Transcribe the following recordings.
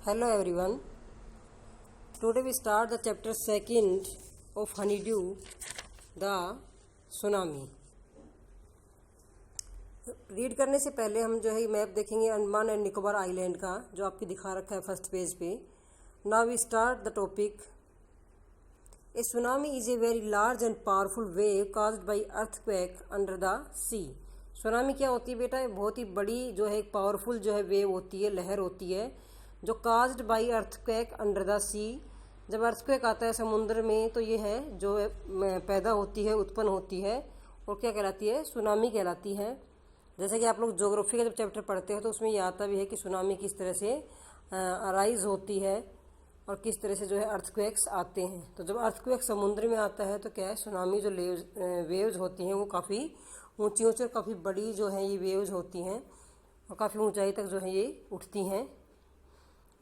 Hello everyone. Today we start the chapter 2nd of Honeydew, the Tsunami. Read करने से पहले हम जो है मैप देखेंगे अंडमान एंड निकोबार आइलैंड का, जो आपकी दिखा रखा है फर्स्ट पेज पे. Now we start the topic. A tsunami is a very large and powerful wave caused by earthquake under the sea. Tsunami क्या होती है बेटा? बहुत ही बड़ी जो है एक पावरफुल जो है वेव होती है, लहर होती है, जो caused by earthquake under the sea. जब अर्थक्वेक आता है समुद्र में तो ये है जो पैदा होती है, उत्पन्न होती है, और क्या कहलाती है? सुनामी कहलाती है. जैसे कि आप लोग ज्योग्राफी का जब चैप्टर पढ़ते हो तो उसमें ये आता भी है कि सुनामी किस तरह से अराइज होती है और किस तरह से जो है अर्थक्वेक्स आते हैं. तो जब अर्थक्वेक समुद्र में आता है तो क्या है, सुनामी जो वेव्स होती हैं वो काफ़ी ऊंची ऊंची और काफ़ी बड़ी जो है ये वेव्स होती हैं और काफ़ी ऊंचाई तक जो है ये उठती हैं.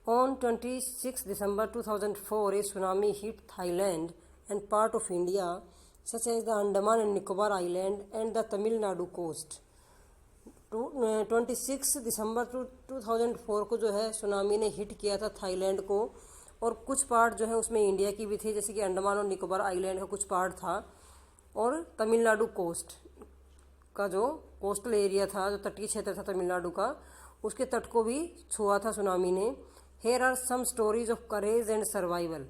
On 26 December 2004, a tsunami hit Thailand and part of India, such as the Andaman and Nicobar Island and the Tamil Nadu coast. 26 दिसंबर 2004 को जो है सुनामी ने हिट किया था थाईलैंड को, और कुछ पार्ट जो है उसमें इंडिया की भी थी, जैसे कि अंडमान और निकोबार आइलैंड का कुछ पार्ट था, और तमिलनाडु कोस्ट का जो कोस्टल एरिया था, जो तटीय क्षेत्र था तमिलनाडु का, उसके तट को भी छुआ था सुनामी ने. Here are some stories of courage and survival.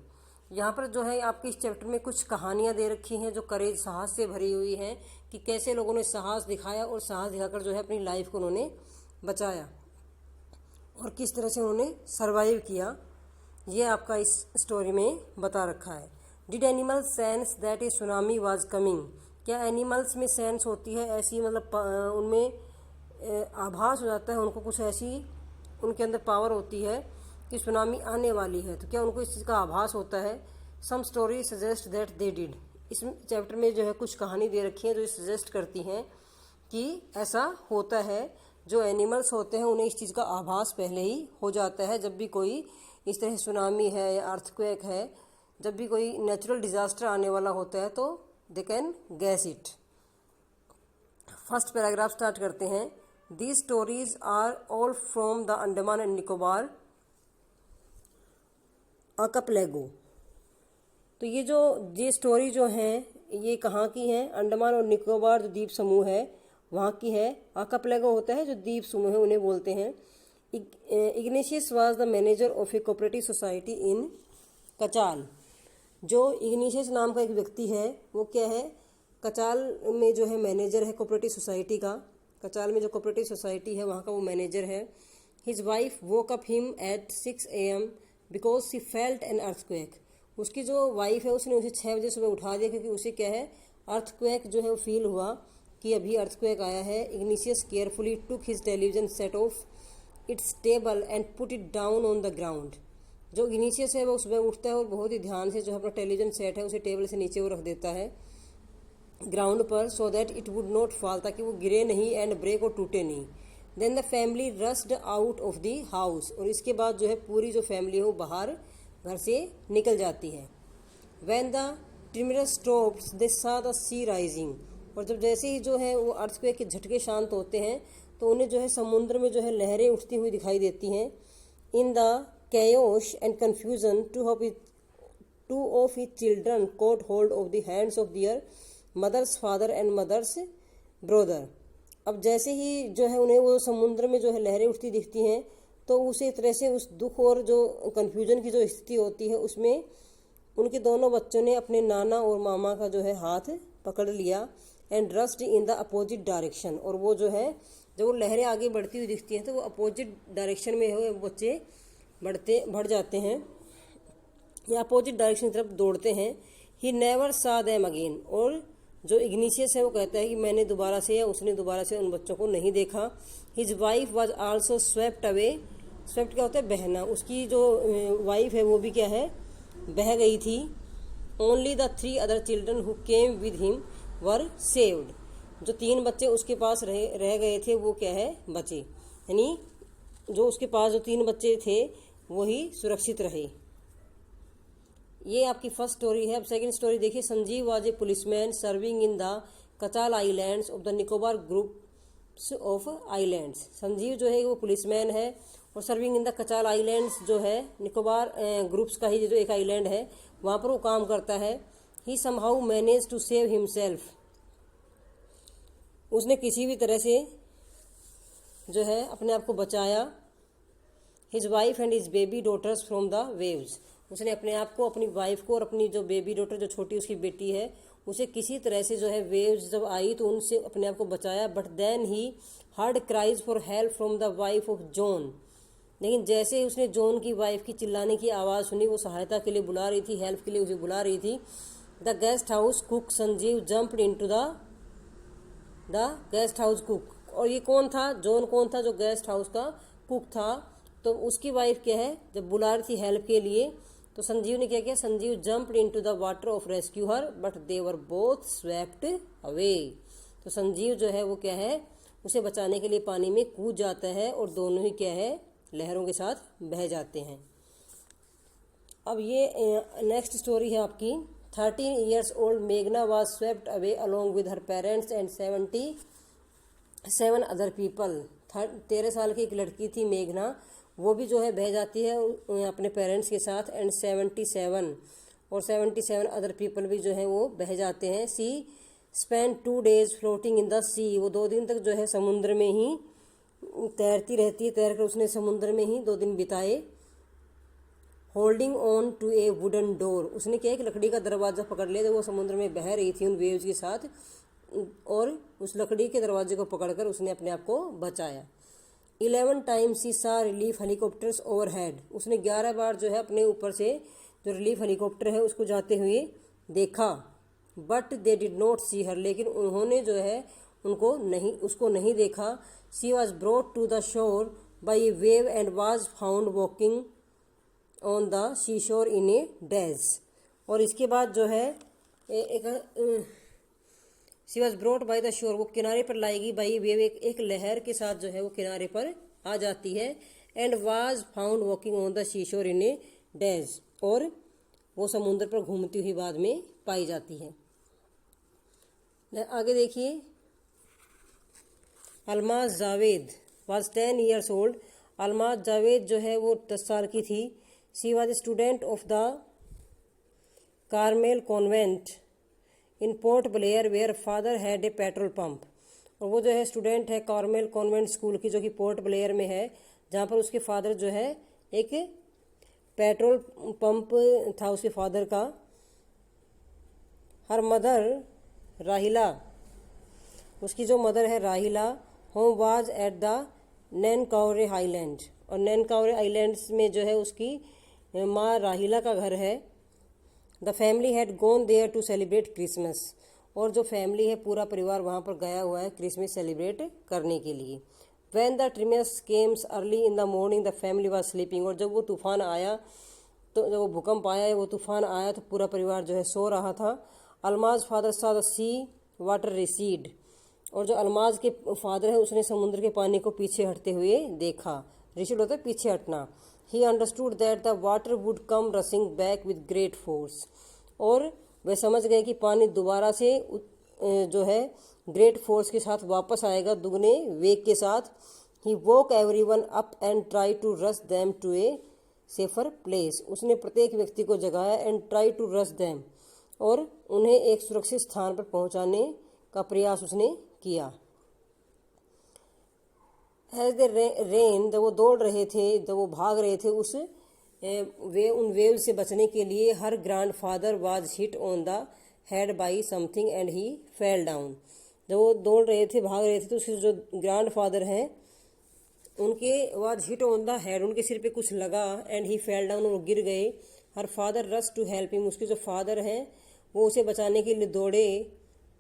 यहाँ पर जो है आपके इस चैप्टर में कुछ कहानियाँ दे रखी हैं जो करेज, साहस से भरी हुई हैं, कि कैसे लोगों ने साहस दिखाया और साहस दिखाकर जो है अपनी लाइफ को उन्होंने बचाया और किस तरह से उन्होंने सरवाइव किया, ये आपका इस स्टोरी में बता रखा है. Did animal sense that A tsunami was coming. क्या एनिमल्स में सेंस होती है ऐसी, मतलब उनमें आभास हो जाता है उनको, कुछ ऐसी उनके अंदर पावर होती है कि सुनामी आने वाली है, तो क्या उनको इस चीज़ का आभास होता है? Some story suggest that they did. इस चैप्टर में जो है कुछ कहानी दे रखी है जो सजेस्ट करती हैं कि ऐसा होता है. जो एनिमल्स होते हैं उन्हें इस चीज़ का आभास पहले ही हो जाता है. जब भी कोई इस तरह सुनामी है या अर्थक्वेक है, जब भी कोई नेचुरल डिजास्टर आने वाला होता है तो they can guess it. First paragraph start करते हैं. These stories are all from the Andaman and Nicobar archipelago. तो ये स्टोरी जो है ये कहाँ की है? अंडमान और निकोबार जो द्वीप समूह है वहाँ की है. आर्कपेलागो होता है जो द्वीप समूह है, उन्हें बोलते हैं. Ignatius was the manager of a cooperative society in Kachal. जो इग्नेशियस नाम का एक व्यक्ति है वो क्या है, कचाल में जो है मैनेजर है कोऑपरेटिव सोसाइटी का. कचाल में जो कोऑपरेटिव सोसाइटी है वहाँ का वो मैनेजर है. His wife woke up him at 6 AM because C felt an earthquake. उसकी जो वाइफ है उसने उसे 6 बजे सुबह उठा दिया, क्योंकि उसे क्या है, अर्थक्वेक जो है वो फील हुआ कि अभी अर्थक्वेक आया है. Igneous carefully took his television set of its table and put it down on the ground. जो इग्निशियस है वो सुबह उठता है और बहुत ही ध्यान से जो अपना टेलीविजन सेट है उसे टेबल से नीचे वो रख देता है ग्राउंड पर, so that it would not fall, ताकि वो गिरे नहीं एंड ब्रेक और टूटे नहीं. Then the family rushed out of the house. और इसके बाद जो है पूरी जो फैमिली है वो बाहर घर से निकल जाती है. व्हेन द ट्रिमरस स्टॉप्स दे सा द सी राइजिंग. और जब जैसे ही जो है वो अर्थक्वेक के झटके शांत होते हैं तो उन्हें जो है समुद्र में जो है लहरें उठती हुई दिखाई देती हैं. In the chaos and confusion two of his children caught hold of the hands of their mother's father and mother's brother. अब जैसे ही जो है उन्हें वो समुद्र में जो है लहरें उठती दिखती हैं तो उसे तरह से उस दुख और जो कन्फ्यूजन की जो स्थिति होती है उसमें उनके दोनों बच्चों ने अपने नाना और मामा का जो है हाथ पकड़ लिया. And rushed in the opposite direction. और वो जो है जब वो लहरें आगे बढ़ती हुई दिखती हैं तो वो अपोजिट डायरेक्शन में है बच्चे बढ़ जाते हैं या अपोजिट डायरेक्शन की तरफ दौड़ते हैं. ही नेवर सा देम अगेन. और जो इग्निशियस है वो कहता है कि मैंने दोबारा से या उसने दोबारा से उन बच्चों को नहीं देखा. His wife was also swept away. Swept क्या होता है? बहना. उसकी जो वाइफ है वो भी क्या है, बह गई थी. Only the 3 other children who came with him were saved. जो 3 बच्चे उसके पास रह गए थे वो क्या है, बचे. यानी जो उसके पास जो 3 बच्चे थे वही सुरक्षित रहे. ये आपकी फर्स्ट स्टोरी है. अब सेकंड स्टोरी देखिए. Sanjeev was a policeman serving in the Kachal islands of the Nicobar group of islands. Sanjeev जो है वो पुलिसमैन है और serving in the Kachal islands जो है निकोबार ग्रुप्स का ही जो एक आइलैंड है वहाँ पर वो काम करता है। He somehow manage to save himself, उसने किसी भी तरह से जो है अपने आप को बचाया। His wife and his baby daughters from the waves, उसने अपने आप को, अपनी वाइफ को और अपनी जो बेबी डॉटर जो छोटी उसकी बेटी है उसे किसी तरह से जो है वेव्स जब आई तो उनसे अपने आप को बचाया। But then he heard cries for help from the wife of John, लेकिन जैसे उसने जॉन की वाइफ की चिल्लाने की आवाज़ सुनी, वो सहायता के लिए बुला रही थी, हेल्प के लिए उसे बुला रही थी। The guest house cook Sanjeev jumped into the guest house cook, और ये कौन था? जॉन कौन था? जो गेस्ट हाउस का कुक था। तो उसकी वाइफ क्या है, जब बुला रही थी हेल्प के लिए तो संजीव ने क्या किया? Sanjeev jumped into the water of rescue her but they were both swept away. तो संजीव जो है वो क्या है, उसे बचाने के लिए पानी में कूद जाता है और दोनों ही क्या है, लहरों के साथ बह जाते हैं। अब ये नेक्स्ट स्टोरी है आपकी। 13 years old मेघना was swept away along with her parents and 77 other people. 13 साल की एक लड़की थी मेघना, वो भी जो है बह जाती है अपने पेरेंट्स के साथ। एंड 77 अदर पीपल भी जो है वो बह जाते हैं। She spend 2 days floating in the sea, वो 2 दिन तक जो है समुद्र में ही तैरती रहती है। तैरकर उसने समुद्र में ही 2 दिन बिताए। Holding on to a wooden door, उसने क्या है कि लकड़ी का दरवाज़ा पकड़ लिया जब वो समुद्र में बह रही थी उन वेव्स के साथ, और उस लकड़ी के दरवाजे को पकड़कर उसने अपने आप को बचाया। 11 times सी सा रिलीफ हेलीकॉप्टर्स ओवरहेड, उसने 11 बार जो है अपने ऊपर से जो रिलीफ हेलीकॉप्टर है उसको जाते हुए देखा। But they did not see her, लेकिन उन्होंने जो है उसको नहीं देखा। She was brought to the shore by a wave and was found walking on the sea shore in a daze, और इसके बाद जो है she was brought by the shore, वो किनारे पर लाएगी। बाई वेव, एक लहर के साथ जो है वो किनारे पर आ जाती है। And was found walking on the sea shore in a daze, और वो समुद्र पर घूमती हुई बाद में पाई जाती है। आगे देखिए। Almas Javed was 10 years old, Almas Javed जो है वो 10 साल की थी। She was student of the Carmel Convent in Port Blair where father had a petrol pump, और वो जो है स्टूडेंट है कार्मेल कॉन्वेंट स्कूल की जो कि पोर्ट ब्लेयर में है, जहाँ पर उसके फादर जो है एक पेट्रोल पंप था उसके फादर का। हर मदर राहिला, उसकी जो मदर है Rahila, home was at the Nancowry island, और नैनकाउरे आइलैंड्स में जो है उसकी माँ राहिला का घर है। The family had gone there to celebrate Christmas, और जो फैमिली है पूरा परिवार वहाँ पर गया हुआ है क्रिसमस सेलिब्रेट करने के लिए। When the tremors came early in the morning the family was sleeping, और जब वो तूफान आया, तो जब वो भूकंप आया, वो तूफान आया तो पूरा परिवार जो है सो रहा था। अलमाज फादर सा द सी वाटर रिसीड, और जो अलमाज के फादर है उसने समुद्र के पानी को पीछे हटते हुए देखा। रिसीड होता है पीछे हटना। He understood that the water would come रसिंग back with great force, और वे समझ गए कि पानी दोबारा से जो है ग्रेट फोर्स के साथ वापस आएगा, दुगने वेग के साथ। He woke everyone up and try to rush them to a safer place, उसने प्रत्येक व्यक्ति को जगाया। And try to rush them, और उन्हें एक सुरक्षित स्थान पर पहुंचाने का प्रयास उसने किया। एज द रेन, जब वो दौड़ रहे थे, जब वो भाग रहे थे उन वेव से बचने के लिए, her grandfather was hit on the head by something and he fell down, जब वो दौड़ रहे थे, भाग रहे थे, तो उसके जो ग्रैंड फादर हैं उनके was hit on the head, उनके सिर पे कुछ लगा। एंड ही फेल डाउन, वो गिर गए। Her father rush to help him, उसके जो फादर हैं वो उसे बचाने के लिए दौड़े।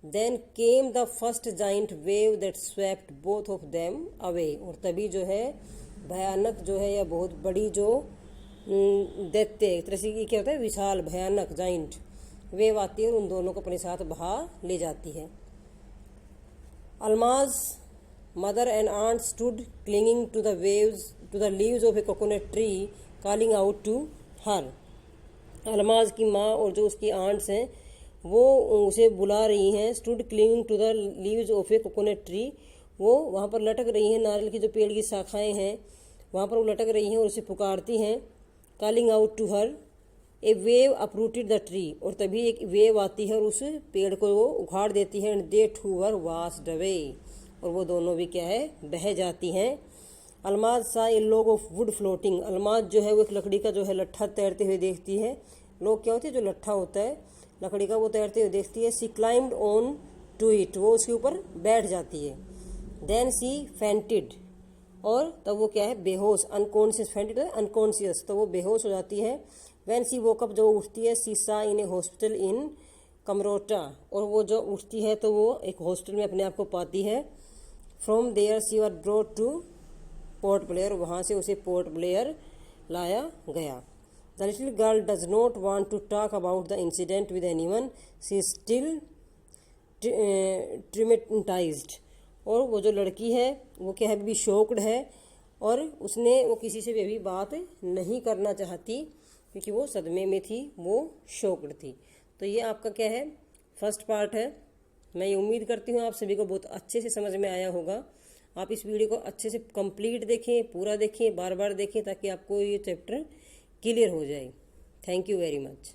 Then came the first giant wave that swept both of them away, और तभी जो है भयानक जो है या बहुत बड़ी जो दैत्य, एक तरह से क्या होता है विशाल भयानक जाइंट वेव आती है और उन दोनों को अपने साथ बहा ले जाती है। Almas mother and aunt stood clinging to the waves to the leaves of a coconut tree calling out to her, Almas की माँ और जो उसकी आंट्स हैं वो उसे बुला रही हैं। Stood clinging to the leaves of a coconut tree, वो वहाँ पर लटक रही हैं, नारियल की जो पेड़ की शाखाएं हैं वहाँ पर वो लटक रही हैं और उसे पुकारती हैं, calling out to her. A wave uprooted the tree, और तभी एक वेव आती है और उस पेड़ को वो उखाड़ देती है। And they too were washed away, और वो दोनों भी क्या है, बह जाती हैं। Almaz saw a log of wood floating, Almaz जो है वो एक लकड़ी का जो है लट्ठा तैरते हुए देखती है। लोग क्या होती है, जो लट्ठा होता है लकड़ी का, वो तैरते हुए देखती है। सी क्लाइम्ड ऑन टू इट, वो उसके ऊपर बैठ जाती है। देन सी फेंटेड, और तब वो क्या है, बेहोश, अनकॉन्शियस, फेंटेड है अनकॉन्शियस, तो वो बेहोश हो जाती है। वैन सी वोकअप, जो उठती है, सी सा इन ए हॉस्पिटल इन कमरोटा, और वो जो उठती है तो वो एक हॉस्पिटल में अपने आप को पाती है। From there she were brought to Port Blair, वहाँ से उसे पोर्ट ब्लेयर लाया गया। The little girl does not want to talk about the incident with anyone, she still traumatised, और वो जो लड़की है वो क्या है, भी शॉक्ड है, और उसने वो किसी से भी अभी बात नहीं करना चाहती क्योंकि वो सदमे में थी, वो शॉक्ड थी। तो ये आपका क्या है, फर्स्ट पार्ट है। मैं ये उम्मीद करती हूँ आप सभी को बहुत अच्छे से समझ में आया होगा। आप इस वीडियो को अच्छे से कंप्लीट देखें, पूरा देखें, बार बार देखें, ताकि आपको ये चैप्टर क्लियर हो जाए। Thank you very much.